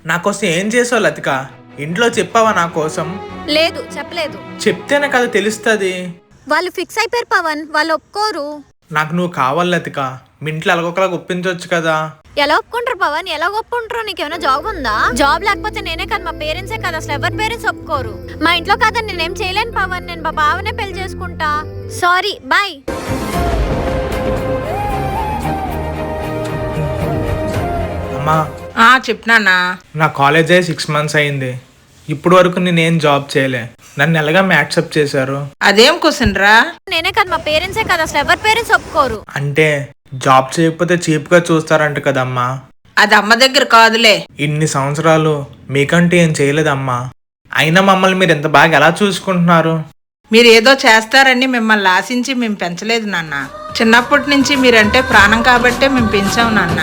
నా కోసం ఏం చేసావు లతిక? ఇంట్లో చెప్పావా నా కోసం? లేదు, చెప్పలేదు. చెప్తేనే కదా తెలుస్తుంది. వాళ్ళు ఫిక్స్ అయిపోయారు పవన్, వాళ్ళు ఒప్పుకోరు. నాకు నువ్వు కావాలి లతిక. మీ ఇంట్లో ఎలాగొకలాగా ఒప్పించవచ్చు కదా. ఎలా ఒప్పుకుంటారు పవన్? ఎలా ఒప్పుకుంటారు? నీకేమైనా జాబ్ ఉందా? జాబ్ లేకపోతే నేనే కదా, మా పేరెంట్సే కదా, అసలు ఎవరి పేరెంట్స్ ఒప్పుకోరు. మా ఇంట్లో కదా, నేనేం చేయలేను పవన్. నేను మా బావనే పెళ్లి చేసుకుంటా. Sorry, bye. అమ్మా, చెప్నానా? నా కాలేజ్ అయ్యి 6 months అయింది. ఇప్పుడు వరకు నేనేం జాబ్ చేయలే. నన్ను ఎలాగా యాక్సెప్ట్ చేశారు? అదేం క్వశ్చన్ రా? నేనే కదా, మా పేరెంట్సే కదా, అసలు ఎవరి పేరెంట్స్ ఒప్పుకోరు. అంటే జాబ్ చేయకపోతే చీప్గా చూస్తారంట కదమ్మా. అది అమ్మ దగ్గర కాదులే. ఇన్ని సంవత్సరాలు మీకంటే ఏం చేయలేదమ్మా. అయినా మమ్మల్ని మీరు ఎంత బాగా ఎలా చూసుకుంటున్నారు? మీరు ఏదో చేస్తారని మిమ్మల్ని ఆశించి మేము పెంచలేదు నాన్న. చిన్నప్పటి నుంచి మీరంటే ప్రాణం కాబట్టే మేము పెంచాం నాన్న.